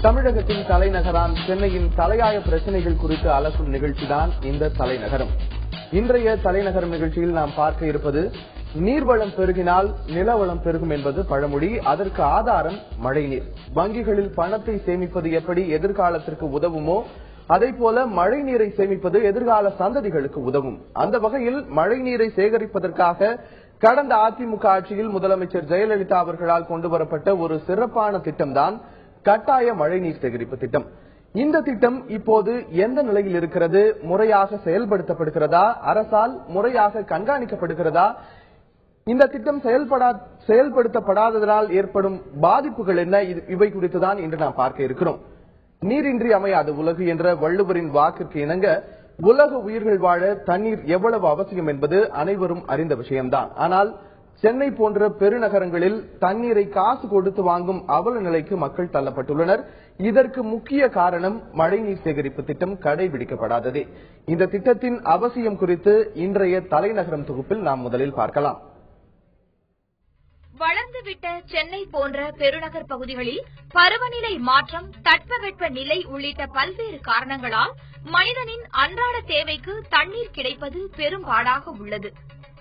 தமிழகத்தின் தலைநகரான் சென்னையின் தலையாய பிரச்சனைகள் குறித்து அலசும் நிகழ்ச்சிதான் இந்த தலைநகரம். இன்றைய தலைநகரம் நிகழ்ச்சியில் நாம் பார்க்க இருப்பது நீர்வளம் பெருகினால் நிலவளம் பெருகும் என்பது பழமொழி. அதற்கு ஆதாரம் மழைநீர். வங்கிகளில் பணத்தை சேமிப்பது எப்படி எதிர்காலத்திற்கு உதவுமோ அதேபோல மழை நீரை சேமிப்பது எதிர்கால சந்ததிகளுக்கு உதவும். அந்த வகையில் மழை நீரை சேகரிப்பதற்காக கடந்த அதிமுக ஆட்சியில் முதலமைச்சர் ஜெயலலிதா அவர்களால் கொண்டுவரப்பட்ட ஒரு சிறப்பான திட்டம்தான் கட்டாய மழைநீர் சேகரிப்பு திட்டம். இந்த திட்டம் இப்போது எந்த நிலையில் இருக்கிறது? முறையாக செயல்படுத்தப்படுகிறதா? அரசால் முறையாக கண்காணிக்கப்படுகிறதா? இந்த திட்டம் செயல்படுத்தப்படாததனால் ஏற்படும் பாதிப்புகள் என்ன? இவை குறித்துதான் இன்று நாம் பார்க்க இருக்கிறோம். நீரின்றி அமையாது உலகு என்ற வள்ளுவரின் வாக்கிற்கு இணங்க உலக உயிர்கள் வாழ தண்ணீர் எவ்வளவு அவசியம் என்பது அனைவரும் அறிந்த விஷயம்தான். ஆனால் சென்னை போன்ற பெருநகரங்களில் தண்ணீரை காசு கொடுத்து வாங்கும் அவல நிலைக்கு மக்கள் தள்ளப்பட்டுள்ளனர். இதற்கு முக்கிய காரணம் மழைநீர் சேகரிப்பு திட்டம் கடைபிடிக்கப்படாததே. இந்த திட்டத்தின் அவசியம் குறித்து இன்றைய தலைநகரம் தொகுப்பில் நாம் முதலில் பார்க்கலாம். வளர்ந்துவிட்ட சென்னை போன்ற பெருநகர் பகுதிகளில் பருவநிலை மாற்றம், தட்பவெட்ப நிலை உள்ளிட்ட பல்வேறு காரணங்களால் மனிதனின் அன்றாட தேவைக்கு தண்ணீர் கிடைப்பது பெரும்பாடாக உள்ளது.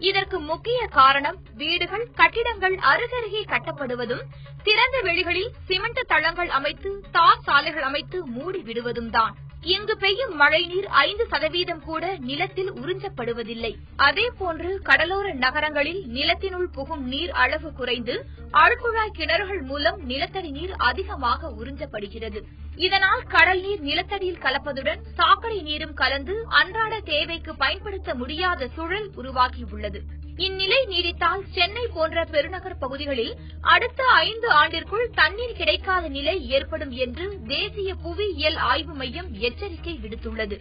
இதற்கு முக்கிய காரணம் வீடுகள், கட்டிடங்கள் அருகருகே கட்டப்படுவதும், திறந்த வெளிகளில் சிமெண்ட் தளங்கள் அமைத்து தார் சாலைகள் அமைத்து மூடி விடுவதும் தான். இங்கு பெய்யும் மழைநீர் 5% கூட நிலத்தில் உறிஞ்சப்படுவதில்லை. அதேபோன்று கடலோர நகரங்களில் நிலத்தினுள் புகும் நீர் அளவு குறைந்து ஆழ்குழாய் கிணறுகள் மூலம் நிலத்தடி நீர் அதிகமாக உறிஞ்சப்படுகிறது. இதனால் கடல் நீர் நிலத்தடியில் கலப்பதுடன் சாக்கடை நீரும் கலந்து அன்றாட தேவைக்கு பயன்படுத்த முடியாத சூழல் உருவாகியுள்ளது. இந்நிலை நீடித்தால் சென்னை போன்ற பெருநகர் பகுதிகளில் அடுத்த 5 ஆண்டிற்குள் தண்ணீர் கிடைக்காத நிலை ஏற்படும் என்று தேசிய புவியியல் ஆய்வு மையம் எச்சரிக்கை விடுத்துள்ளது.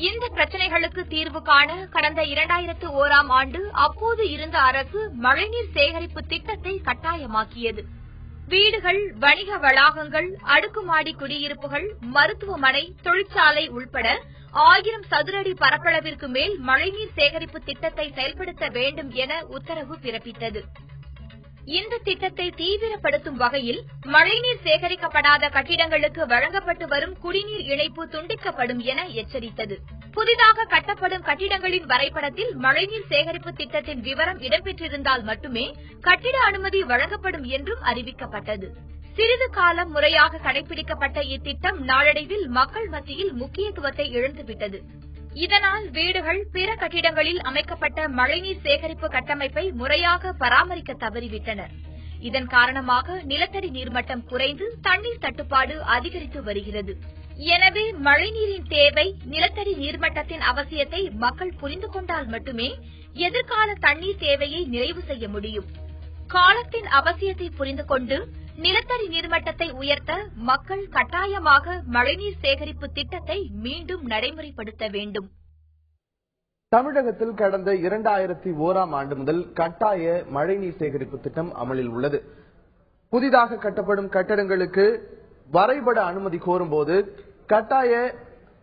இந்த பிரச்சனைகளுக்கு தீர்வு காண கடந்த 2001ஆம் ஆண்டு அப்போது இருந்த அரசு மழைநீர் சேகரிப்பு திட்டத்தை கட்டாயமாக்கியது. வீடுகள், வணிக வளாகங்கள், அடுக்குமாடி குடியிருப்புகள், மருத்துவமனை, தொழிற்சாலை உள்பட 1000 சதுரடி பரப்பளவிற்கு மேல் மழைநீர் சேகரிப்பு திட்டத்தை செயல்படுத்த வேண்டும் என உத்தரவு பிறப்பித்தது. இந்த திட்டத்தை தீவிரப்படுத்தும் வகையில் மழைநீர் சேகரிக்கப்படாத கட்டிடங்களுக்கு வழங்கப்பட்டு வரும் குடிநீர் இணைப்பு துண்டிக்கப்படும் என எச்சரித்தது. புதிதாக கட்டப்படும் கட்டிடங்களின் வரைபடத்தில் மழைநீர் சேகரிப்பு திட்டத்தின் விவரம் இடம்பெற்றிருந்தால் மட்டுமே கட்டிட அனுமதி வழங்கப்படும் என்றும் அறிவிக்கப்பட்டது. சிறிது காலம் முறையாக கடைபிடிக்கப்பட்ட இத்திட்டம் நாளடைவில் மக்கள் மத்தியில் முக்கியத்துவத்தை இழந்துவிட்டது. இதனால் வீடுகள், பிற கட்டிடங்களில் அமைக்கப்பட்ட மழைநீர் சேகரிப்பு கட்டமைப்பை முறையாக பராமரிக்க தவறிவிட்டனர். இதன் காரணமாக நிலத்தடி நீர்மட்டம் குறைந்து தண்ணீர் தட்டுப்பாடு அதிகரித்து வருகிறது. எனவே மழைநீரின் தேவை, நிலத்தடி நீர்மட்டத்தின் அவசியத்தை மக்கள் புரிந்து கொண்டால் மட்டுமே எதிர்கால தண்ணீர் தேவையை நிறைவு செய்ய முடியும். காலத்தின் அவசியத்தை புரிந்து கொண்டு நிலத்தடி நீர்மட்டத்தை உயர்த்த மக்கள் கட்டாயமாக மழைநீர் சேகரிப்பு திட்டத்தை மீண்டும் நடைமுறைப்படுத்த வேண்டும். தமிழகத்தில் கடந்த 2001ஆம் ஆண்டு முதல் கட்டாய மழைநீர் சேகரிப்பு திட்டம் அமலில் உள்ளது. புதிதாக கட்டப்படும் கட்டடங்களுக்கு வரைபட அனுமதி கோரும்போது கட்டாய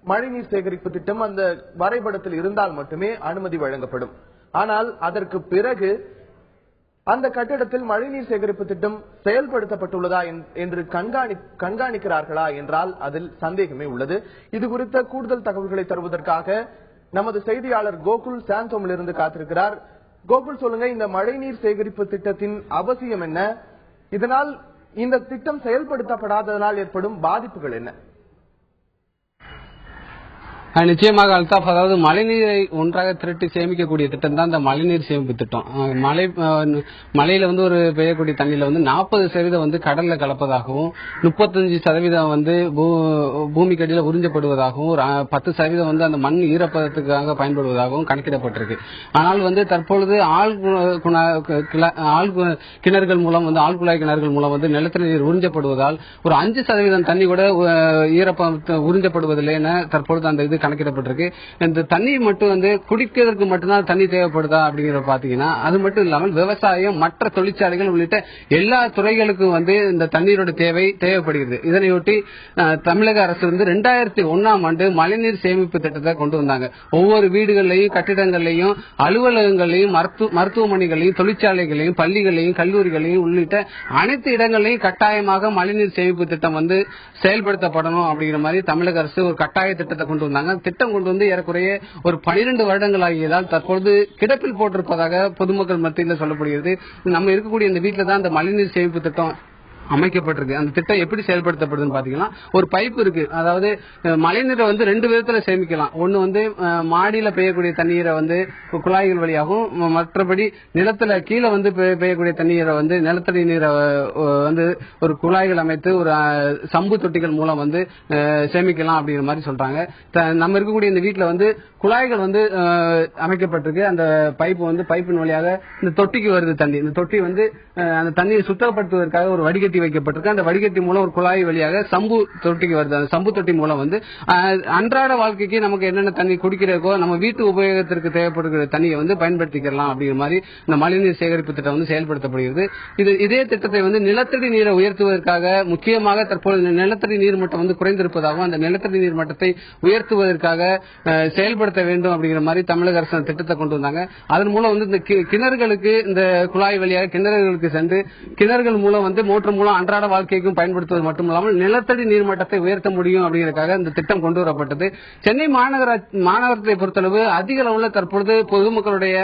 மழைநீர் சேகரிப்பு திட்டம் அந்த வரைபடத்தில் இருந்தால் மட்டுமே அனுமதி வழங்கப்படும். ஆனால் அதற்கு பிறகு அந்த கட்டிடத்தில் மழைநீர் சேகரிப்பு திட்டம் செயல்படுத்தப்பட்டுள்ளதா என்று கண்காணிக்கிறார்களா என்றால் அதில் சந்தேகமே உள்ளது. இது குறித்த கூடுதல் தகவல்களை தருவதற்காக நமது செய்தியாளர் கோகுல் சாந்தோமிலிருந்து காத்திருக்கிறார். கோகுல், சொல்லுங்க, இந்த மழைநீர் சேகரிப்பு திட்டத்தின் அவசியம் என்ன? இதனால் இந்த திட்டம் செயல்படுத்தப்படாததனால் ஏற்படும் பாதிப்புகள் என்ன? நிச்சயமாக அல்தாப், அதாவது மழைநீரை ஒன்றாக திரட்டி சேமிக்கக்கூடிய திட்டம் தான் இந்த மழைநீர் சேமிப்பு திட்டம். மழையில ஒரு பெய்யக்கூடிய தண்ணியில 40% கடல்ல கலப்பதாகவும், 35% பூமிக்கு அடியில உறிஞ்சப்படுவதாகவும், 10% அந்த மண் ஈரப்பதத்துக்காக பயன்படுவதாகவும் கணக்கிடப்பட்டிருக்கு. ஆனால் தற்பொழுது கிணறுகள் மூலம் ஆழ்குழாய் கிணறுகள் மூலம் நிலத்தடி நீர் உறிஞ்சப்படுவதால் ஒரு 5% தண்ணி கூட ஈரப்பதம் உறிஞ்சப்படுவதில்லை என தற்பொழுது அந்த இது கணக்கிடப்பட்டிருக்கு. இந்த தண்ணீர் மட்டும் வந்து குடிக்கிறதுக்கு மட்டும்தான் தண்ணி தேவைப்படுதா அப்படிங்கிற பாத்தீங்கன்னா அது மட்டும் இல்லாமல் விவசாயம், மற்ற தொழிற்சாலைகள் உள்ளிட்ட எல்லா துறைகளுக்கும் வந்து இந்த தண்ணீரோட தேவைப்படுகிறது. இதனையொட்டி தமிழக அரசு வந்து 2001ஆம் ஆண்டு மழைநீர் சேமிப்பு திட்டத்தை கொண்டு வந்தாங்க. ஒவ்வொரு வீடுகள்லையும், கட்டிடங்கள்லையும், அலுவலகங்களையும், மருத்துவமனைகளையும், தொழிற்சாலைகளையும், பள்ளிகளையும், கல்லூரிகளையும் உள்ளிட்ட அனைத்து இடங்களையும் கட்டாயமாக மழைநீர் சேமிப்பு திட்டம் வந்து செயல்படுத்தப்படணும் அப்படிங்கிற மாதிரி தமிழக அரசு ஒரு கட்டாய திட்டத்தை கொண்டு வந்தாங்க. திட்டம் கொண்டு வந்து ஏறக்குறைய ஒரு 12 வருடங்கள் ஆகியதால் தற்பொழுது கிடப்பில் போட்டிருப்பதாக பொதுமக்கள் மத்தியில் சொல்லப்படுகிறது. நம்ம இருக்கக்கூடிய இந்த வீட்டில் தான் இந்த மழைநீர் சேமிப்பு திட்டம் அமைக்கப்பட்டிருக்கு. அந்த திட்டம் எப்படி செயல்படுத்தப்படுதுன்னு பாத்தீங்கன்னா, ஒரு பைப் இருக்கு. அதாவது மழைநீரை வந்து 2 விதத்துல சேமிக்கலாம். ஒன்னு வந்து மாடியில பெய்யக்கூடிய தண்ணீரை வந்து குழாய்கள் வழியாகவும், மற்றபடி நிலத்துல கீழே வந்து பெய்யக்கூடிய தண்ணீரை வந்து நிலத்தடி நீரை வந்து ஒரு குழாய்கள் அமைத்து ஒரு சம்பு தொட்டிகள் மூலம் வந்து சேமிக்கலாம் அப்படிங்கிற மாதிரி சொல்றாங்க. நம்ம இருக்கக்கூடிய இந்த வீட்டுல வந்து குழாய்கள் வந்து அமைக்கப்பட்டிருக்கு. அந்த பைப் வந்து பைப்பின் வழியாக இந்த தொட்டிக்கு வருது தண்ணி. இந்த தொட்டி வந்து அந்த தண்ணியை சுத்தப்படுத்துவதற்காக ஒரு வடிகட்டி வைக்கப்பட்டிருக்கு. அந்த வடிகட்டி மூலம் ஒரு குழாய் வழியாக சம்பு தொட்டிக்கு வருது. அந்த சம்பு தொட்டி மூலம் வந்து அன்றாட வாழ்க்கைக்கு நமக்கு என்னென்ன தண்ணி குடிக்கிறதுக்கோ, நம்ம வீட்டு உபயோகத்திற்கு தேவைப்படுகிற தண்ணியை வந்து பயன்படுத்திக்கலாம் அப்படிங்கிற மாதிரி இந்த மழைநீர் சேகரிப்பு திட்டம் வந்து செயல்படுத்தப்படுகிறது. இதே திட்டத்தை வந்து நிலத்தடி நீரை உயர்த்துவதற்காக, முக்கியமாக தற்போது நிலத்தடி நீர் மட்டம் வந்து குறைந்திருப்பதாகவும் அந்த நிலத்தடி நீர் மட்டத்தை உயர்த்துவதற்காக செயல்படுத்த வேண்டும் அப்படிங்கிற மாதிரி தமிழக அரசு திட்டத்தை கொண்டு வந்தாங்க. அதன் மூலம் வந்து இந்த கிணறுகளுக்கு, இந்த குழாய் வழியாக கிணறுகளுக்கு சென்று கிணறுகள் மூலம் வந்து மோட்டர் மூலம் அன்றாட வாழ்க்கைக்கும் பயன்படுத்துவது மட்டுமல்லாமல் நிலத்தடி நீர்மட்டத்தை உயர்த்த முடியும் அப்படிங்கிறதுக்காக இந்த திட்டம் கொண்டு வரப்பட்டது. சென்னை மாநகரத்தை பொறுத்தளவு அதிக அளவில் தற்பொழுது பொதுமக்களுடைய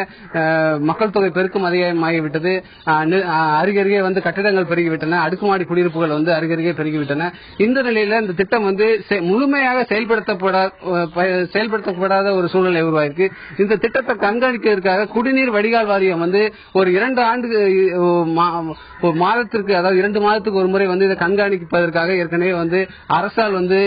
மக்கள் தொகை பெருக்கம் அதிகமாகிவிட்டது. அருகருகே வந்து கட்டிடங்கள் பெருகிவிட்டன, அடுக்குமாடி குடியிருப்புகள் வந்து அருகருகே பெருகிவிட்டன. இந்த நிலையில இந்த திட்டம் வந்து முழுமையாக செயல்படுத்தப்படாத ஒரு சூழ்நிலை உருவாயிருக்கு. இந்த திட்டத்தை கண்காணிக்கிறதுக்காக குடிநீர் வடிகால் வாரியம் வந்து ஒரு 2 ஆண்டு மாதத்திற்கு, அதாவது 2 மாதத்துக்கு ஒரு முறை வந்து இதை கண்காணிப்பதற்காக ஏற்கனவே வந்து அரசால் வந்து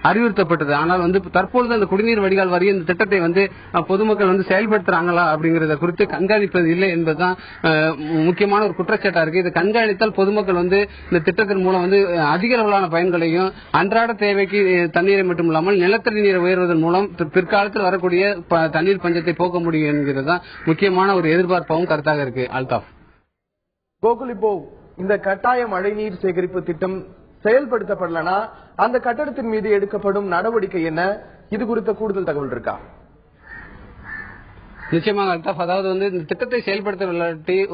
அறிவுறுத்தப்பட்டது. ஆனால் வந்து தற்பொழுது அந்த குடிநீர் வடிகால் வாரியம் இந்த திட்டத்தை வந்து பொதுமக்கள் வந்து செயல்படுத்துறாங்களா அப்படிங்கறத குறித்து கண்காணிப்பது இல்லை என்பதுதான் முக்கியமான ஒரு குற்றச்சாட்டா இருக்கு. இதை கண்காணித்தால் பொதுமக்கள் வந்து இந்த திட்டத்தின் மூலம் வந்து அதிக அளவிலான பயன்களையும், அன்றாட தேவைக்கு தண்ணீரை மட்டும் இல்லாமல் நிலத்தடி நீரை உயர்வதன் மூலம் பிற்காலத்தில் வரக்கூடிய தண்ணீர் பஞ்சத்தை போக்க முடியும் என்கிறது முக்கியமான ஒரு எதிர்பார்ப்பாகவும் கருத்தாக இருக்கு. அல்தாப் கோகுல், இப்போ இந்த கட்டாய மழைநீர் சேகரிப்பு திட்டம் செயல்படுத்தப்படலனா அந்த கட்டடத்தின் மீது எடுக்கப்படும் நடவடிக்கை என்ன? இது குறித்த கூடுதல் தகவல் இருக்கா? நிச்சயமாக அல்தாப், அதாவது வந்து இந்த திட்டத்தை செயல்படுத்த,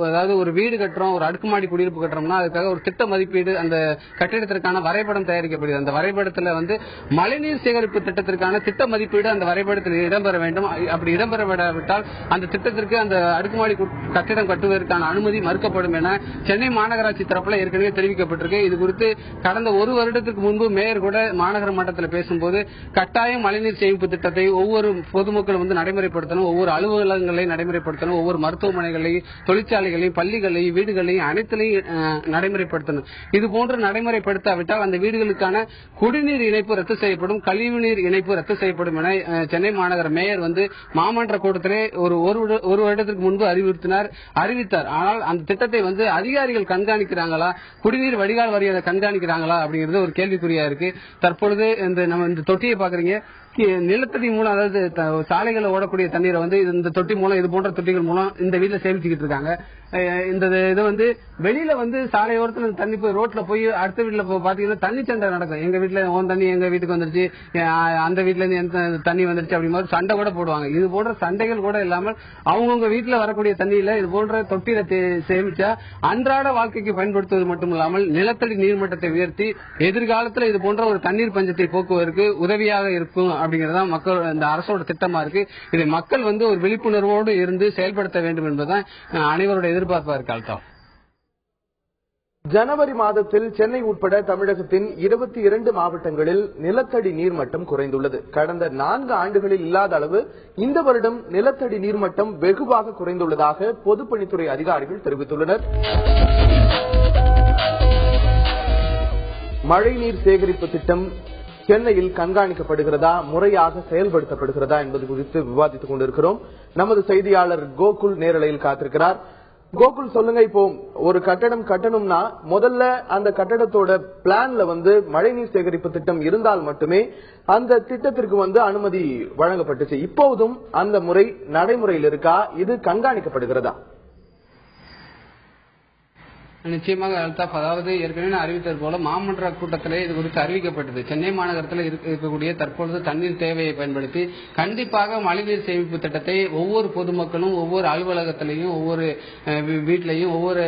அதாவது ஒரு வீடு கட்டுறோம், ஒரு அடுக்குமாடி குடியிருப்பு கட்டுறோம்னா அதுக்காக ஒரு திட்ட மதிப்பீடு, அந்த கட்டிடத்திற்கான வரைபடம் தயாரிக்கப்படுது. அந்த வரைபடத்தில் வந்து மழைநீர் சேகரிப்பு திட்டத்திற்கான திட்ட மதிப்பீடு அந்த வரைபடத்தில் இடம்பெற வேண்டும். அப்படி இடம்பெறவிடாவிட்டால் அந்த திட்டத்திற்கு, அந்த அடுக்குமாடி கட்டிடம் கட்டுவதற்கான அனுமதி மறுக்கப்படும் என சென்னை மாநகராட்சி தரப்புல ஏற்கனவே தெரிவிக்கப்பட்டிருக்கு. இது குறித்து கடந்த 1 வருடத்துக்கு முன்பு மேயர் கூட மாநகர மட்டத்தில் பேசும்போது கட்டாயம் மழைநீர் சேமிப்பு திட்டத்தை ஒவ்வொரு பொதுமக்களும் வந்து நடைமுறைப்படுத்தணும், ஒவ்வொரு அலுவலகங்களை நடைமுறைப்படுத்தணும், ஒவ்வொரு மருத்துவமனைகளையும், தொழிற்சாலைகளையும், பள்ளிகளையும், வீடுகளையும் அனைத்திலையும் நடைமுறைப்படுத்தணும். இது போன்று நடைமுறைப்படுத்தாவிட்டால் அந்த வீடுகளுக்கான குடிநீர் இணைப்பு ரத்து செய்யப்படும், கழிவுநீர் இணைப்பு ரத்து செய்யப்படும் என சென்னை மாநகர மேயர் வந்து மாமன்ற கூட்டத்திலே ஒரு வருடத்திற்கு முன்பு அறிவித்தார். ஆனால் அந்த திட்டத்தை வந்து அதிகாரிகள் கண்காணிக்கிறாங்களா, குடிநீர் வடிகால் வாரியத்தை கண்காணிக்கிறாங்களா அப்படிங்கிறது ஒரு கேள்விக்குறியா இருக்கு. தற்பொழுது இந்த தொட்டியை பாக்குறீங்க, நிலத்தடி மூலம், அதாவது சாலைகளை ஓடக்கூடிய தண்ணீரை வந்து இந்த தொட்டி மூலம், இது போன்ற தொட்டிகள் மூலம் இந்த வீட்டுல சேமிச்சுக்கிட்டு இருக்காங்க. இந்த இது வந்து வெளியில வந்து சாலையோரத்துல தண்ணி போய் ரோட்ல போய் அடுத்த வீட்டுல பாத்தீங்கன்னா தண்ணி சண்டை நடக்கும். எங்க வீட்டுல உன் தண்ணி எங்க வீட்டுக்கு வந்துருச்சு, அந்த வீட்டுல இருந்து தண்ணி வந்துருச்சு அப்படி மாதிரி சண்டை கூட போடுவாங்க. இது போன்ற சண்டைகள் கூட இல்லாமல் அவங்கவுங்க வீட்டுல வரக்கூடிய தண்ணியில இது போன்ற தொட்டியில சேமிச்சா அன்றாட வாழ்க்கைக்கு பயன்படுத்துவது மட்டும் இல்லாமல் நிலத்தடி நீர்மட்டத்தை உயர்த்தி எதிர்காலத்தில் இது போன்ற ஒரு தண்ணீர் பஞ்சத்தை போக்குவதற்கு உதவியாக இருக்கும் அப்படிங்கறதா மக்கள், இந்த அரசோட திட்டமா இருக்கு. இதை மக்கள் வந்து ஒரு விழிப்புணர்வோடு இருந்து செயல்படுத்த வேண்டும் என்பதுதான் அனைவருடைய எதிர்பார்ப்பா இருக்கு. அல்தாப், ஜனவரி மாதத்தில் சென்னை உட்பட தமிழகத்தின் 22 மாவட்டங்களில் நிலத்தடி நீர்மட்டம் குறைந்துள்ளது. கடந்த 4 ஆண்டுகளில் இல்லாத அளவு இந்த வருடம் நிலத்தடி நீர்மட்டம் வெகுவாக குறைந்துள்ளதாக பொதுப்பணித்துறை அதிகாரிகள் தெரிவித்துள்ளனர். மழைநீர் சேகரிப்பு திட்டம் சென்னையில் கண்காணிக்கப்படுகிறதா, முறையாக செயல்படுத்தப்படுகிறதா என்பது குறித்து விவாதித்துக் கொண்டிருக்கிறோம். நமது செய்தியாளர் கோகுல் நேரலையில் காத்திருக்கிறார். கோகுல் சொல்லுங்க, இப்போ ஒரு கட்டடம் கட்டணும்னா முதல்ல அந்த கட்டடத்தோட பிளான்ல மழைநீர் சேகரிப்பு திட்டம் இருந்தால் மட்டுமே அந்த திட்டத்திற்கு அனுமதி வழங்கப்பட்டுச்சு. இப்போதும் அந்த முறை நடைமுறையில் இருக்கா? இது கண்காணிக்கப்படுகிறதா? நிச்சயமாக அல்தாப், அதாவது ஏற்கனவே அறிவித்தது போல மாமன்ற கூட்டத்திலே இது குறித்து அறிவிக்கப்பட்டது. சென்னை மாநகரத்தில் இருக்கக்கூடிய தற்பொழுது தண்ணீர் தேவையை பயன்படுத்தி கண்டிப்பாக மழைநீர் சேமிப்பு திட்டத்தை ஒவ்வொரு பொதுமக்களும் ஒவ்வொரு அலுவலகத்திலையும் ஒவ்வொரு வீட்டிலையும் ஒவ்வொரு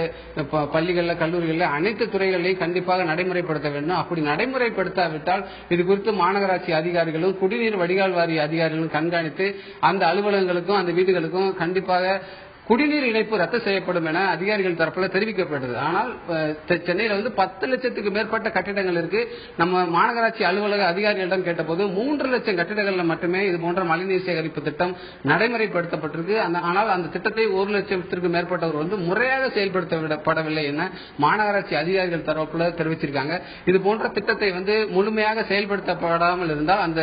பள்ளிகள்ல கல்லூரிகள்ல அனைத்து துறைகளிலையும் கண்டிப்பாக நடைமுறைப்படுத்த வேண்டும். அப்படி நடைமுறைப்படுத்தாவிட்டால் இது குறித்து மாநகராட்சி அதிகாரிகளும் குடிநீர் வடிகால் வாரிய அதிகாரிகளும் கண்காணித்து அந்த அலுவலகங்களுக்கும் அந்த வீடுகளுக்கும் கண்டிப்பாக குடிநீர் இணைப்பு ரத்து செய்யப்படும் என அதிகாரிகள் தரப்புல தெரிவிக்கப்பட்டது. ஆனால் சென்னையில 10 லட்சத்துக்கு மேற்பட்ட கட்டிடங்கள் இருக்கு. நம்ம மாநகராட்சி அலுவலக அதிகாரிகளிடம் கேட்டபோது 3 லட்சம் கட்டிடங்கள்ல மட்டுமே இது போன்ற மழைநீர் சேகரிப்பு திட்டம் நடைமுறைப்படுத்தப்பட்டிருக்கு. ஆனால் அந்த திட்டத்தை 1 லட்சத்திற்கு மேற்பட்டவர் முறையாக செயல்படுத்தப்படவில்லை என மாநகராட்சி அதிகாரிகள் தரப்புல தெரிவிச்சிருக்காங்க. இது போன்ற திட்டத்தை முழுமையாக செயல்படுத்தப்படாமல் இருந்தால் அந்த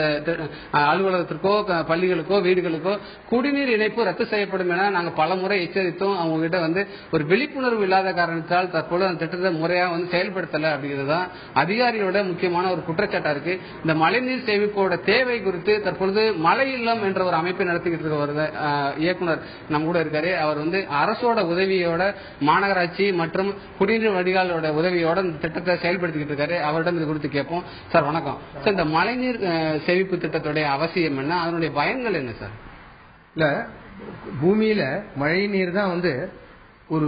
அலுவலகத்திற்கோ பள்ளிகளுக்கோ வீடுகளுக்கோ குடிநீர் இணைப்பு ரத்து செய்யப்படும் என நாங்க பல முறை எச்சரித்தோம். அவங்க கிட்ட ஒரு விழிப்புணர்வு இல்லாத காரணத்தால் தற்போது அந்த திட்டத்தை முறையாக செயல்படுத்தல அப்படிங்கிறது அதிகாரிகளோட முக்கியமான ஒரு குற்றச்சாட்டா இருக்கு. இந்த மழைநீர் சேமிப்போட தேவை குறித்து தற்பொழுது மழை இல்லம் என்ற ஒரு அமைப்பை நடத்திக்கிட்டு இருக்க இயக்குனர் நம்ம கூட இருக்காரு. அவர் அரசோட உதவியோட மாநகராட்சி மற்றும் குடிநீர் வடிகாலோட உதவியோட இந்த திட்டத்தை செயல்படுத்திக்கிட்டு இருக்காரு. அவரிடம் இது குறித்து கேட்போம். சார் வணக்கம். சார், இந்த மழைநீர் சேமிப்பு திட்டத்துடைய அவசியம் என்ன, அதனுடைய பயன்கள் என்ன சார்? இல்ல, பூமியில மழை நீர் தான் ஒரு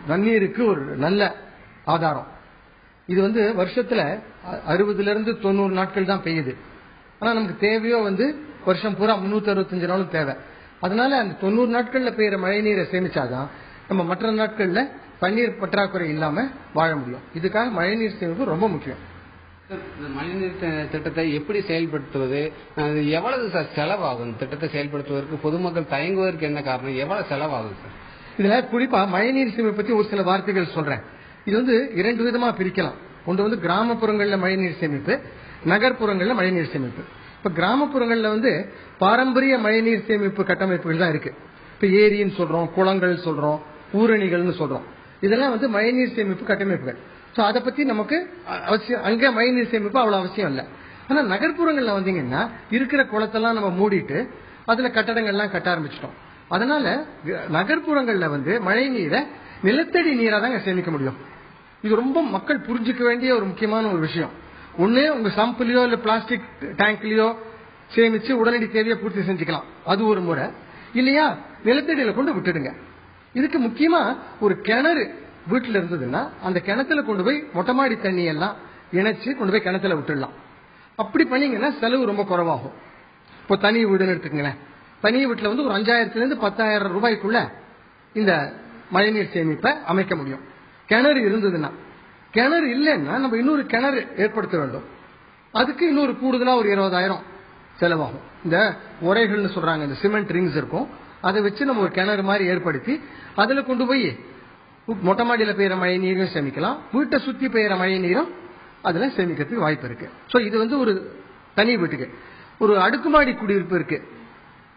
நன்னீருக்கு ஒரு நல்ல ஆதாரம். இது வருஷத்துல 60 இருந்து 90 நாட்கள் தான் பெய்யுது. ஆனா நமக்கு தேவையோ வருஷம் பூரா 365 நாளும் தேவை. அதனால அந்த 90 நாட்கள்ல பெய்யற மழை நீரை சேமிச்சாதான் நம்ம மற்ற நாட்கள்ல தண்ணீர் பற்றாக்குறை இல்லாம வாழ முடியும். இதுக்காக மழைநீர் சேமிப்பு ரொம்ப முக்கியம். மழைநீர் திட்டத்தை எப்படி செயல்படுத்துவது, எவ்வளவு சார் செலவாகும்? திட்டத்தை செயல்படுத்துவதற்கு பொதுமக்கள் தயங்குவதற்கு என்ன காரணம், எவ்வளவு செலவாகும் சார்? இதுல குறிப்பா மழைநீர் சேமிப்பு பத்தி ஒரு சில வார்த்தைகள் சொல்றேன். இது 2 விதமா பிரிக்கலாம். ஒன்று கிராமப்புறங்கள்ல மழைநீர் சேமிப்பு, நகர்ப்புறங்கள்ல மழைநீர் சேமிப்பு. இப்ப கிராமப்புறங்கள்ல பாரம்பரிய மழைநீர் சேமிப்பு கட்டமைப்புகள் தான் இருக்கு. இப்ப ஏரின்னு சொல்றோம், குளங்கள் சொல்றோம், ஊரணிகள்னு சொல்றோம். இதெல்லாம் மழைநீர் சேமிப்பு கட்டமைப்புகள். அதை பத்தி நமக்கு அவசியம், அங்க மழைநீர் சேமிப்பு அவ்வளவு அவசியம் இல்ல. ஆனா நகர்ப்புறங்கள்ல வந்தீங்கன்னா இருக்கிற குளத்தெல்லாம் நம்ம மூடிட்டு அதுல கட்டடங்கள்லாம் கட்ட ஆரம்பிச்சிட்டோம். அதனால நகர்ப்புறங்கள்ல மழை நீரை நிலத்தடி நீரா தாங்க சேமிக்க முடியும். இது ரொம்ப மக்கள் புரிஞ்சுக்க வேண்டிய ஒரு முக்கியமான ஒரு விஷயம். ஒண்ணு உங்க சம்பிலையோ இல்ல பிளாஸ்டிக் டேங்க்லயோ சேமிச்சு உடனடி தேவையை பூர்த்தி செஞ்சுக்கலாம், அது ஒரு முறை. இல்லையா நிலத்தடியில கொண்டு விட்டுடுங்க. இதுக்கு முக்கியமா ஒரு கிணறு வீட்டுல இருந்ததுன்னா அந்த கிணத்துல கொண்டு போய் மொட்டை மாடி தண்ணி எல்லாம் இணைச்சு கொண்டு போய் கிணத்துல விட்டுடலாம். அப்படி பண்ணீங்கன்னா செலவு ரொம்ப குறைவாகும். இப்போ தனி வீடுன்னு எடுத்துக்கங்களேன். தனி வீட்டுல ஒரு 5000 இருந்து 10,000 ரூபாய்க்குள்ள இந்த மழைநீர் சேமிப்பை அமைக்க முடியும். கிணறு இருந்ததுன்னா. கிணறு இல்லைன்னா நம்ம இன்னொரு கிணறு ஏற்படுத்த வேண்டும். அதுக்கு இன்னொரு கூடுதலா ஒரு 20,000 செலவாகும். இந்த உரைகள்னு சொல்றாங்க, இந்த சிமெண்ட் ரிங்ஸ் இருக்கும், அதை வச்சு நம்ம ஒரு கிணறு மாதிரி ஏற்படுத்தி அதுல கொண்டு போய் மொட்டை மாடியில பெய்யற மழை நீரும் சேமிக்கலாம், வீட்டை சுத்தி பெய்யற மழை நீரும் அதுல சேமிக்கிறதுக்கு வாய்ப்பு இருக்கு. சோ இது ஒரு தனி வீட்டுக்கு. ஒரு அடுக்குமாடி குடியிருப்பு இருக்கு,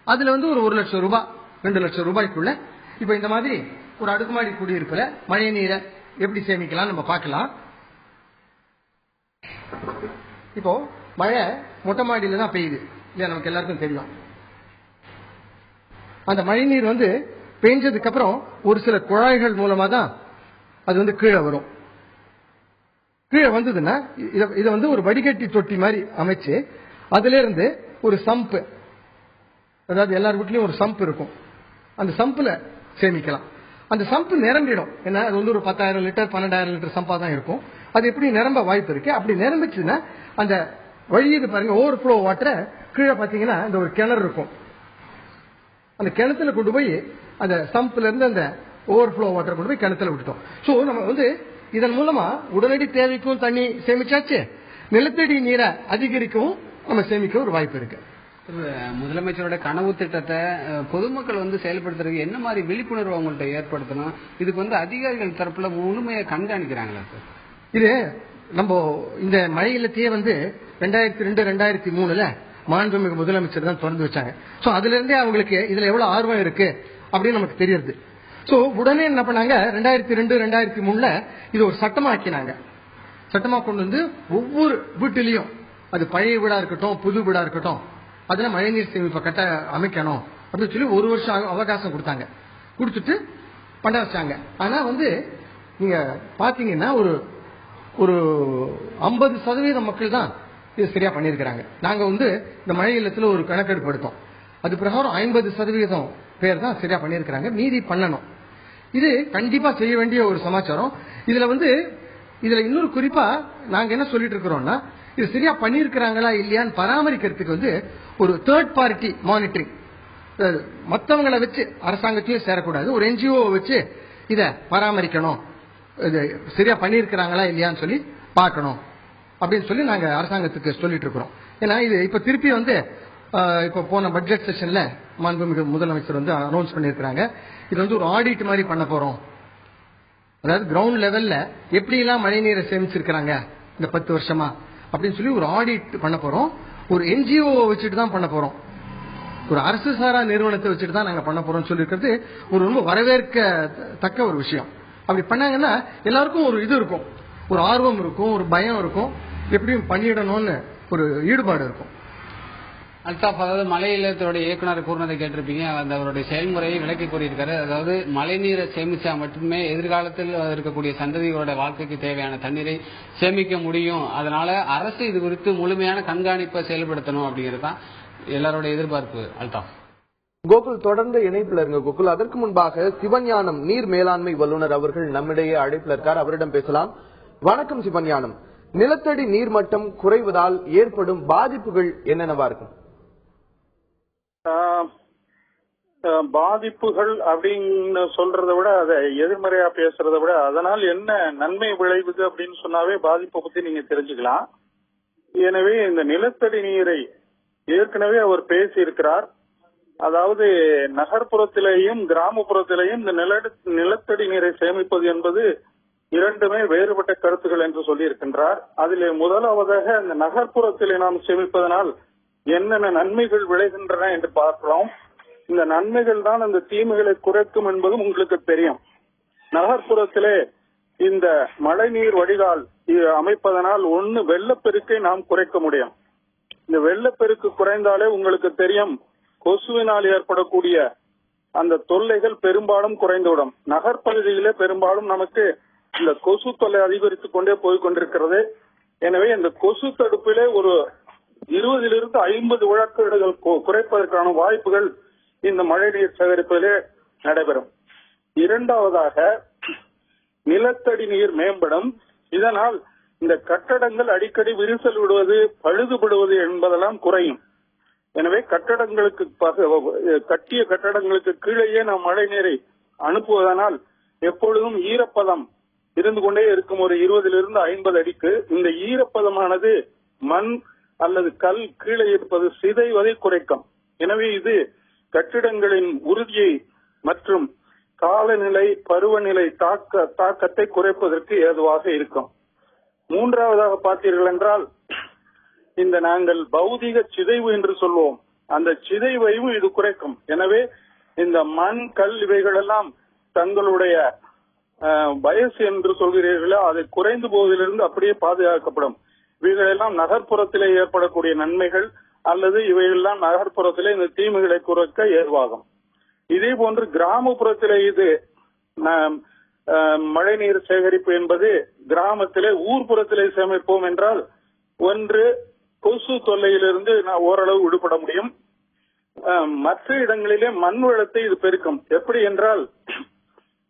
அதுல ஒரு 1 லட்சம் ரூபாய் 2 லட்சம் ரூபாய்க்குள்ள இப்ப இந்த மாதிரி ஒரு அடுக்குமாடி குடியிருப்புல மழை நீரை எப்படி சேமிக்கலாம் நம்ம பார்க்கலாம். இப்போ மழை மொட்டை மாடியில தான் பெய்யுது இல்லையா, நமக்கு எல்லாருக்கும் தெரியும். அந்த மழை நீர் பெஞ்சதுக்கு அப்புறம் ஒரு சில குழாய்கள் மூலமா தான் அது கீழே வரும். கீழே வந்ததுன்னா இதை ஒரு வடிகட்டி தொட்டி மாதிரி அமைச்சு அதுல இருந்து ஒரு சம்பு, அதாவது எல்லார் வீட்லயும் ஒரு சம்ப் இருக்கும், அந்த சம்புல சேமிக்கலாம். அந்த சம்பு நிரம்பிடும். ஏன்னா அது ஒரு 10,000 லிட்டர் 12,000 லிட்டர் சம்பா தான் இருக்கும். அது எப்படி நிரம்ப வாய்ப்பு இருக்கு. அப்படி நிரம்பிச்சுன்னா அந்த வழியுது பாருங்க, ஓவர் ஃப்ளோ வாட்டரை கீழே பாத்தீங்கன்னா இந்த ஒரு கிணறு இருக்கும், அந்த கிணத்துல கொண்டு போய் அந்த சம்ப்ல இருந்து அந்த ஓவர் ஃப்ளோ வாட்டர் கொண்டு போய் கிணத்துல விட்டுட்டோம். சோ நம்ம இதன் மூலமா உடனடி தேவைக்கும் தண்ணி சேமிச்சாச்சு, நிலத்தடி நீரை அதிகரிக்கவும் நம்ம சேமிக்க ஒரு வாய்ப்பு இருக்கு. முதலமைச்சரோட கனவு திட்டத்தை பொதுமக்கள் செயல்படுத்துறதுக்கு என்ன மாதிரி விழிப்புணர்வு அவங்கள்ட்ட ஏற்படுத்தணும்? இதுக்கு அதிகாரிகள் தரப்புல முழுமையை கண்காணிக்கிறாங்களா சார்? இது நம்ம இந்த மழை இல்லத்தையே 2002 2003 மாண்புமிகு முதலமைச்சர் தான் திறந்து வச்சாங்க. சோ அதுல இருந்தே அவங்களுக்கு இதுல எவ்வளவு ஆர்வம் இருக்கு அப்படின்னு நமக்கு தெரியுது. சோ உடனே என்ன பண்ணாங்க, 2002 2003 இது ஒரு சட்டமா ஆக்கினாங்க. சட்டமா கொண்டு வந்து ஒவ்வொரு வீட்டிலையும், அது பழைய வீடா இருக்கட்டும் புது வீடா இருக்கட்டும், அதுல மழைநீர் சேமிப்பை கட்ட அமைக்கணும் அப்படின்னு சொல்லி 1 வருஷம் அவகாசம் கொடுத்தாங்க. கொடுத்துட்டு பண்ண வச்சாங்க. ஆனா நீங்க பாத்தீங்கன்னா ஒரு 50% மக்கள் தான் இது சரியா பண்ணிருக்கிறாங்க. நாங்க இந்த மழை இல்லத்துல ஒரு கணக்கெடுப்பு எடுத்தோம். அது பிரகாரம் 50% பேர் தான் சரியா பண்ணிருக்கிறாங்க. மீதி பண்ணணும். இது கண்டிப்பா செய்ய வேண்டிய ஒரு சமாச்சாரம். இதுல இன்னொரு குறிப்பா நாங்க என்ன சொல்லிட்டு இருக்கிறோம்னா, இது சரியா பண்ணிருக்கிறாங்களா இல்லையான்னு பராமரிக்கிறதுக்கு ஒரு தேர்ட் பார்ட்டி மானிட்டரிங், மற்றவங்களை வச்சு அரசாங்கத்தையும் சேரக்கூடாது, ஒரு என்ஜிஓ வச்சு இத பராமரிக்கணும், இது சரியா பண்ணிருக்கிறாங்களா இல்லையான்னு சொல்லி பார்க்கணும் அப்படின்னு சொல்லி நாங்க அரசாங்கத்துக்கு சொல்லிட்டு இருக்கிறோம். ஏன்னா இது இப்ப திருப்பி இப்ப போன பட்ஜெட் செஷன்ல மாண்புமிகு முதலமைச்சர் அனௌன்ஸ் பண்ணிருக்காங்க. இது ஒரு ஆடிட் மாதிரி பண்ண போறோம். அதாவது கிரவுண்ட் லெவல்ல எப்படி எல்லாம் மழை நீரை சேமிச்சிருக்கிறாங்க இந்த 10 வருஷமா அப்படின்னு சொல்லி ஒரு ஆடிட் பண்ண போறோம். ஒரு என்ஜிஓ வச்சுட்டு தான் பண்ண போறோம். ஒரு அரசு சாரா நிறுவனத்தை வச்சுட்டு தான் நாங்க பண்ண போறோம் சொல்லிருக்கிறது ஒரு ரொம்ப வரவேற்கத்தக்க ஒரு விஷயம். அப்படி பண்ணாங்கன்னா எல்லாருக்கும் ஒரு இது இருக்கும், ஒரு ஆர்வம் இருக்கும், ஒரு பயம் இருக்கும், எப்படியும் பண்ணிடணும்னு ஒரு ஈடுபாடு இருக்கும். அல்தாப், அதாவது மழை இல்லத்தோடைய இயக்குனர் கூறினதை கேட்டிருப்பீங்க. அவருடைய செயல்முறையை விளக்கி கூறியிருக்காரு. அதாவது மழை நீரை சேமிச்சா மட்டுமே எதிர்காலத்தில் இருக்கக்கூடிய சந்ததிகளோட வாழ்க்கைக்கு தேவையான தண்ணீரை சேமிக்க முடியும். அதனால அரசு இது குறித்து முழுமையான கண்காணிப்பை செயல்படுத்தணும் அப்படிங்கிறது தான் எல்லாரோட எதிர்பார்ப்பு. அல்தாப், கோகுல் தொடர்ந்து இணைப்புல இருங்க. கோகுல், அதற்கு முன்பாக சிவஞானம் நீர் மேலாண்மை வல்லுநர் அவர்கள் நம்மிடையே அழைப்புல இருக்கார், அவரிடம் பேசலாம். வணக்கம் சிவஞானம். நிலத்தடி நீர்மட்டம் குறைவதால் ஏற்படும் பாதிப்புகள் என்னென்னவா இருக்கும்? பாதிப்புகள் அப்படின்னு சொல்றதை விட, அதை எதிர்மறையா பேசுறதை விட, அதனால் என்ன நன்மை விளைவுது அப்படின்னு சொன்னாவே பாதிப்பை பத்தி நீங்க தெரிஞ்சுக்கலாம். எனவே இந்த நிலத்தடி நீரை ஏற்கனவே அவர் பேசி இருக்கிறார். அதாவது நகர்ப்புறத்திலேயும் கிராமப்புறத்திலேயும் இந்த நிலத்தடி நீரை சேமிப்பது என்பது இரண்டுமே வேறுபட்ட கருத்துக்கள் என்று சொல்லி இருக்கின்றார். அதிலே முதலாவதாக இந்த நகர்ப்புறத்திலே நாம் சேமிப்பதனால் என்னென்ன நன்மைகள் விளைகின்றன என்று பார்க்கிறோம். இந்த நன்மைகள் தான் இந்த தீமைகளை குறைக்கும் என்பதும் உங்களுக்கு தெரியும். நகர்ப்புறத்திலே இந்த மழைநீர் வடிகால் அமைப்பதனால் வெள்ளப்பெருக்கை நாம் குறைக்க முடியும். இந்த வெள்ளப்பெருக்கு குறைந்தாலே உங்களுக்கு தெரியும், கொசுவினால் ஏற்படக்கூடிய அந்த தொல்லைகள் பெரும்பாலும் குறைந்துவிடும். நகர்ப்பகுதியிலே பெரும்பாலும் நமக்கு இந்த கொசு தொல்லை அதிகரித்துக் கொண்டே போய் கொண்டிருக்கிறது. எனவே இந்த கொசு தடுப்பிலே ஒரு 20 to 50 வழக்குகள் குறைப்பதற்கான வாய்ப்புகள் இந்த மழைநீர் சேகரிப்பிலே நடைபெறும். இரண்டாவதாக நிலத்தடி நீர் மேம்படும். இதனால் இந்த கட்டடங்கள் அடிக்கடி விரிசல் விடுவது, பழுதுபடுவது என்பதெல்லாம் குறையும். எனவே கட்டடங்களுக்கு கட்டிய கட்டடங்களுக்கு கீழேயே நாம் மழை நீரை அனுப்புவதனால் எப்பொழுதும் ஈரப்பதம் இருந்து கொண்டே இருக்கும். ஒரு 20 to 50 அடிக்கு இந்த ஈரப்பதமானது மண் அல்லது கல் கீழே இருப்பது சிதைவதை குறைக்கும். எனவே இது கட்டிடங்களின் உறுதியை மற்றும் காலநிலை பருவநிலை தாக்கத்தை குறைப்பதற்கு ஏதுவாக இருக்கும். மூன்றாவதாக பார்த்தீர்கள் என்றால், இந்த நாங்கள் பௌதிக சிதைவு என்று சொல்வோம், அந்த சிதைவையும் இது குறைக்கும். எனவே இந்த மண் கல் இவைகள் எல்லாம் தங்களுடைய வயசு என்று சொல்கிறீர்களோ அதை குறைந்து போவதிலிருந்து அப்படியே பாதுகாக்கப்படும். இவைகளெல்லாம் நகர்ப்புறத்திலே ஏற்படக்கூடிய நன்மைகள், அல்லது இவையெல்லாம் நகர்ப்புறத்திலே இந்த தீமைகளை குறைக்க ஏதுவாகும். இதே போன்று கிராமப்புறத்திலே இது மழைநீர் சேகரிப்பு என்பது கிராமத்திலே ஊர்ப்புறத்திலே சேமிப்போம் என்றால், ஒன்று கொசு தொல்லையிலிருந்து ஓரளவு விடுபட முடியும். மற்ற இடங்களிலே மண் வளத்தை இது பெருக்கும். எப்படி என்றால்,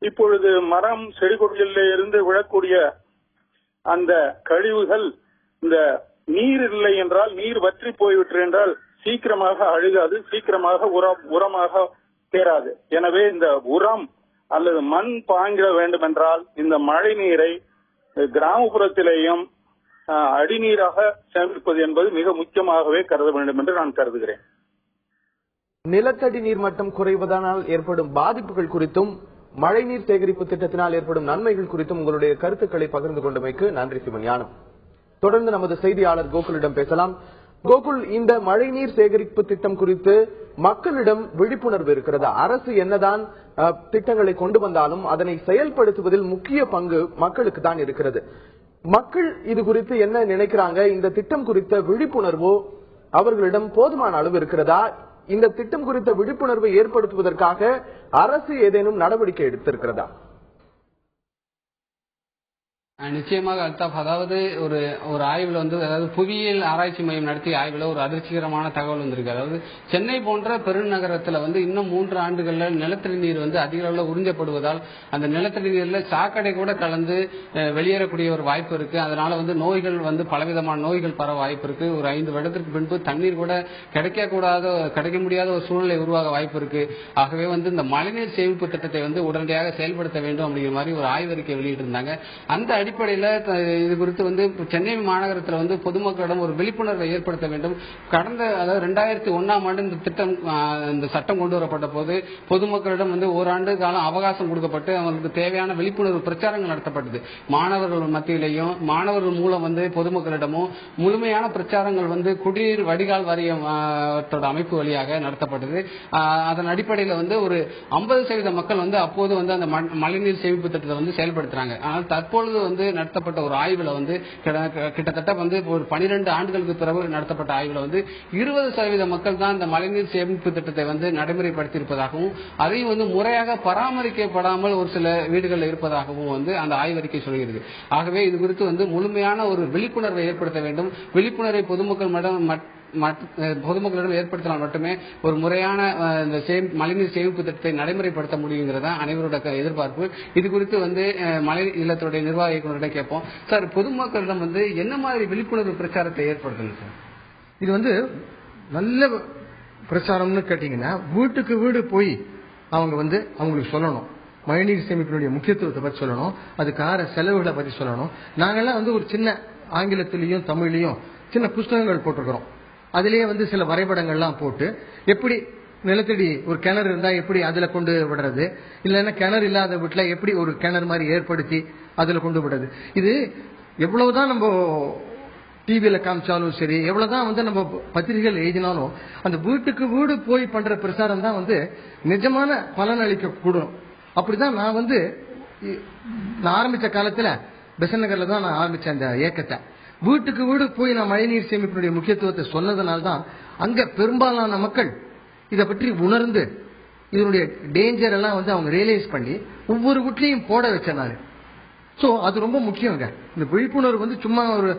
இப்பொழுது மரம் செடி கொடிகளிலே இருந்து விழக்கூடிய அந்த கழிவுகள் இந்த நீர் இல்லை என்றால், நீர் வற்றி போய்விட்டு என்றால் சீக்கிரமாக அழுகாது, சீக்கிரமாக உரமாக தேராது. எனவே இந்த உரம் அல்லது மண் பாங்கிட வேண்டும் என்றால் இந்த மழை நீரை கிராமப்புறத்திலேயும் அடிநீராக சேமிப்பது என்பது மிக முக்கியமாகவே கருத வேண்டும் என்று நான் கருதுகிறேன். நிலத்தடி நீர் மட்டம் குறைவதனால் ஏற்படும் பாதிப்புகள் குறித்தும் மழைநீர் சேகரிப்பு திட்டத்தினால் ஏற்படும் நன்மைகள் குறித்தும் உங்களுடைய கருத்துக்களை பகிர்ந்து கொண்டமைக்கு நன்றி சிவஞானம். தொடர்ந்து நமது செய்தியாளர் கோகுலிடம் பேசலாம். கோகுல், இந்த மழைநீர் சேகரிப்பு திட்டம் குறித்து மக்களிடம் விழிப்புணர்வு இருக்கிறதா? அரசு என்னதான் திட்டங்களை கொண்டு வந்தாலும் அதனை செயல்படுத்துவதில் முக்கிய பங்கு மக்களுக்கு தான் இருக்கிறது. மக்கள் இது குறித்து என்ன நினைக்கிறாங்க? இந்த திட்டம் குறித்த விழிப்புணர்வோ அவர்களிடம் போதுமான அளவு இருக்கிறதா? இந்த திட்டம் குறித்த விழிப்புணர்வை ஏற்படுத்துவதற்காக அரசு ஏதேனும் நடவடிக்கை எடுத்திருக்கிறதா? நிச்சயமாக அல்தாப், அதாவது ஒரு ஆய்வுல அதாவது புவியியல் ஆராய்ச்சி மையம் நடத்திய ஆய்வுல ஒரு அதிர்ச்சிகரமான தகவல் வந்திருக்கு. அதாவது சென்னை போன்ற பெருநகரத்துல இன்னும் 3 ஆண்டுகள்ல நிலத்தடி நீர் அதிக அளவுல உறிஞ்சப்படுவதால் அந்த நிலத்தடி நீர்ல சாக்கடை கூட கலந்து வெளியேறக்கூடிய ஒரு வாய்ப்பு இருக்கு. அதனால நோய்கள் பலவிதமான நோய்கள் பரவ வாய்ப்பு இருக்கு. ஒரு 5 வருடத்திற்கு பின்பு தண்ணீர் கூட கிடைக்க முடியாத ஒரு சூழ்நிலை உருவாக வாய்ப்பு இருக்கு. ஆகவே இந்த மழைநீர் சேமிப்பு திட்டத்தை உடனடியாக செயல்படுத்த வேண்டும் அப்படிங்கிற மாதிரி ஒரு ஆய்வறிக்கை வெளியிட்டு இருந்தாங்க. அந்த அடிப்படையில் இது குறித்து சென்னை மாநகரத்தில் பொதுமக்களிடம் ஒரு விழிப்புணர்வை ஏற்படுத்த வேண்டும். அதாவது 2001ஆம் ஆண்டு இந்த சட்டம் கொண்டு வரப்பட்ட போது பொதுமக்களிடம் ஓராண்டு காலம் அவகாசம் கொடுக்கப்பட்டு அவர்களுக்கு தேவையான விழிப்புணர்வு பிரச்சாரங்கள் நடத்தப்பட்டது. மாணவர்கள் மத்தியிலையும் மாணவர்கள் மூலம் பொதுமக்களிடமும் முழுமையான பிரச்சாரங்கள் குடிநீர் வடிகால் வாரியத்தோட அமைப்பு வழியாக நடத்தப்பட்டது. அதன் அடிப்படையில் ஒரு 50% மக்கள் அப்போது அந்த மழைநீர் சேமிப்பு திட்டத்தை செயல்படுத்துறாங்க. ஆனால் தற்பொழுது நடத்தப்பட்ட ஒரு ஆய்வுல கிட்டத்தட்ட ஒரு 12 ஆண்டுகளுக்கு பிறகு நடத்தப்பட்ட ஆய்வுல 20% மக்கள் தான் இந்த மழைநீர் சேமிப்பு திட்டத்தை நடைமுறைப்படுத்தி இருப்பதாகவும் அதையும் முறையாக பராமரிக்கப்படாமல் ஒரு சில வீடுகள் இருப்பதாகவும் அந்த ஆய்வறிக்கை சொல்கிறது. ஆகவே இது குறித்து முழுமையான ஒரு விழிப்புணர்வை ஏற்படுத்த வேண்டும். விழிப்புணர்வை பொதுமக்களிடம் ஏற்படுத்தினால் மட்டுமே ஒரு முறையான மழைநீர் சேமிப்பு திட்டத்தை நடைமுறைப்படுத்த முடியுங்கிறதா அனைவரோட எதிர்பார்ப்பு. இது குறித்து மழை இல்லத்துடைய நிர்வாக இயக்குநரிடம் கேட்போம். சார், பொதுமக்களிடம் என்ன மாதிரி விழிப்புணர்வு பிரச்சாரத்தை ஏற்படுத்தணும் சார்? இது நல்ல பிரச்சாரம்னு கேட்டீங்கன்னா வீட்டுக்கு வீடு போய் அவங்க அவங்களுக்கு சொல்லணும். மழைநீர் சேமிப்பினுடைய முக்கியத்துவத்தை பற்றி சொல்லணும். அதுக்கான செலவுகளை பற்றி சொல்லணும். நாங்கெல்லாம் ஒரு சின்ன ஆங்கிலத்திலையும் தமிழ்லையும் சின்ன புஸ்தகங்கள் போட்டிருக்கிறோம். அதிலேயே சில வரைபடங்கள்லாம் போட்டு எப்படி நிலத்தடி ஒரு கிணறு இருந்தா எப்படி அதுல கொண்டு விடுறது, இல்லைன்னா கிணறு இல்லாத வீட்டுல எப்படி ஒரு கிணறு மாதிரி ஏற்படுத்தி அதுல கொண்டு விடுறது. இது எவ்வளவுதான் நம்ம டிவியில காமிச்சாலும் சரி, எவ்வளவுதான் நம்ம பத்திரிகைகள் எழுதினாலும் அந்த வீட்டுக்கு வீடு போய் பண்ற பிரசாரம் தான் நிஜமான பலன் அளிக்க கூடும். அப்படிதான் நான் ஆரம்பிச்ச காலத்துல பெசன்ட் நகர்ல தான் நான் ஆரம்பிச்சேன் அந்த இயக்கத்தை. வீட்டுக்கு வீடு போய் நான் மழைநீர் சேமிப்பினுடைய முக்கியத்துவத்தை சொன்னதுனால்தான் அங்க பெரும்பாலான மக்கள் இதை பற்றி உணர்ந்து இதனுடைய டேஞ்சர் எல்லாம் அவங்க ரியலைஸ் பண்ணி ஒவ்வொரு வீட்லயும் போட வச்சேன் நான். சோ அது ரொம்ப முக்கியங்க. இந்த விழிப்புணர்வு சும்மா ஒரு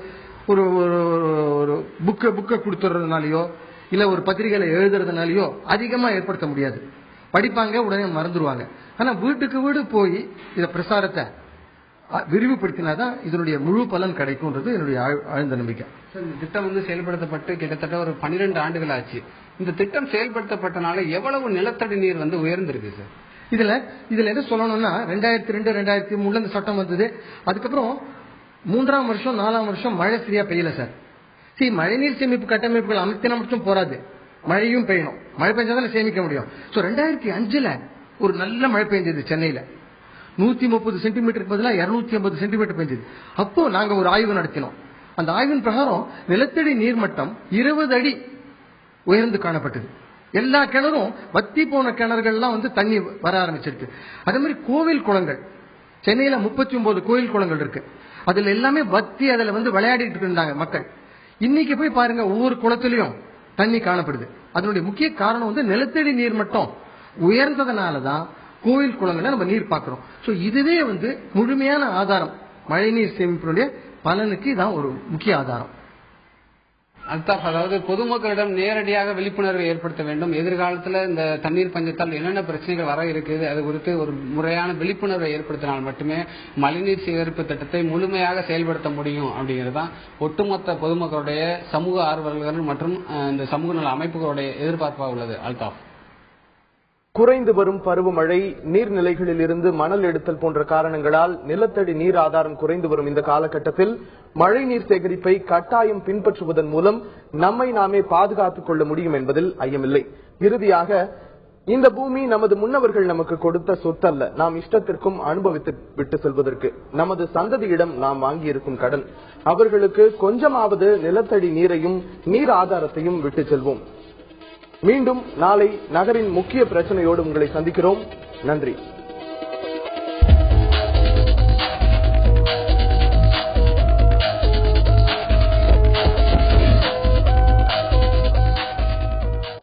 ஒரு புக்கை கொடுத்துறதுனாலயோ இல்ல ஒரு பத்திரிகையில எழுதுறதுனாலயோ அதிகமா ஏற்படுத்த முடியாது. படிப்பாங்க, உடனே மறந்துடுவாங்க. ஆனா வீட்டுக்கு வீடு போய் இத பிரசாரத்தை விரிவுபடுத்தினாதான் இதனுடைய முழு பலன் கிடைக்கும்ன்றது என்னுடைய ஆழ்ந்த நம்பிக்கை. இந்த திட்டம் செயல்படுத்தப்பட்டு கிட்டத்தட்ட ஒரு 12 ஆண்டுகள் ஆச்சு. இந்த திட்டம் செயல்படுத்தப்பட்டனால எவ்வளவு நிலத்தடி நீர் உயர்ந்திருக்கு சார்? இதுல என்ன சொல்லணும்னா 2002 2003 இந்த சட்டம் வந்தது. அதுக்கப்புறம் 3ஆம் வருஷம் 4ஆம் வருஷம் மழை சரியா பெய்யல சார். மழைநீர் சேமிப்பு கட்டமைப்புகள் அமைத்தினா மட்டும் போராது, மழையும் பெய்யணும். மழை பெய்ஞ்சாதான் சேமிக்க முடியும். 2005ல ஒரு நல்ல மழை பெய்ஞ்சது சென்னையில. 130 சென்டிமீட்டருக்கு பதிலாக 250 சென்டிமீட்டர் பெஞ்சது. அப்போ நாங்க ஒரு ஆய்வு நடத்தினோம். அந்த ஆய்வின் பிரகாரம் நிலத்தடி நீர்மட்டம் 20 அடி உயர்ந்து காணப்பட்டது. எல்லா கிணறும் வத்தி போன கிணறுகள்லாம் தண்ணி வர ஆரம்பிச்சிருக்கு. அதே மாதிரி கோவில் குளங்கள் சென்னையில 39 கோவில் குளங்கள் இருக்கு. அதுல எல்லாமே வத்தி அதுல விளையாடிட்டு இருந்தாங்க மக்கள். இன்னைக்கு போய் பாருங்க, ஒவ்வொரு குளத்திலையும் தண்ணி காணப்படுது. அதனுடைய முக்கிய காரணம் நிலத்தடி நீர் மட்டம் உயர்ந்ததுனாலதான் கோவில் குளங்களை நம்ம நீர் பார்க்கிறோம். இதுவே முழுமையான ஆதாரம். மழைநீர் சேமிப்பினுடைய பலனுக்கு இதான் ஒரு முக்கிய ஆதாரம். அதாவது பொதுமக்களிடம் நேரடியாக விழிப்புணர்வை ஏற்படுத்த வேண்டும். எதிர்காலத்தில் இந்த தண்ணீர் பஞ்சத்தால் என்னென்ன பிரச்சனைகள் வர இருக்குது அது குறித்து ஒரு முறையான விழிப்புணர்வை ஏற்படுத்தினால் மட்டுமே மழைநீர் சேகரிப்பு திட்டத்தை முழுமையாக செயல்படுத்த முடியும் அப்படிங்கிறது தான் ஒட்டுமொத்த பொதுமக்களுடைய சமூக ஆர்வலர்கள் மற்றும் இந்த சமூக நல அமைப்புகளுடைய எதிர்பார்ப்பாக உள்ளது. அல்தாப், குறைந்து வரும் பருவமழை, நீர்நிலைகளில் இருந்து மணல் எடுத்தல் போன்ற காரணங்களால் நிலத்தடி நீர் ஆதாரம் குறைந்து வரும் இந்த காலகட்டத்தில் மழைநீர் சேகரிப்பை கட்டாயம் பின்பற்றுவதன் மூலம் நம்மை நாமே பாதுகாத்துக் கொள்ள முடியும் என்பதில் ஐயமில்லை. இறுதியாக, இந்த பூமி நமது முன்னவர்கள் நமக்கு கொடுத்த சொத்தல்ல, நாம் இஷ்டத்திற்கும் அனுபவித்து விட்டு செல்வதற்கு. நமது சந்ததியிடம் நாம் வாங்கியிருக்கும் கடன். அவர்களுக்கு கொஞ்சமாவது நிலத்தடி நீரையும் நீர் ஆதாரத்தையும் விட்டு செல்வோம். மீண்டும் நாளை நகரின் முக்கிய பிரச்சனையோடு உங்களை சந்திக்கிறோம். நன்றி.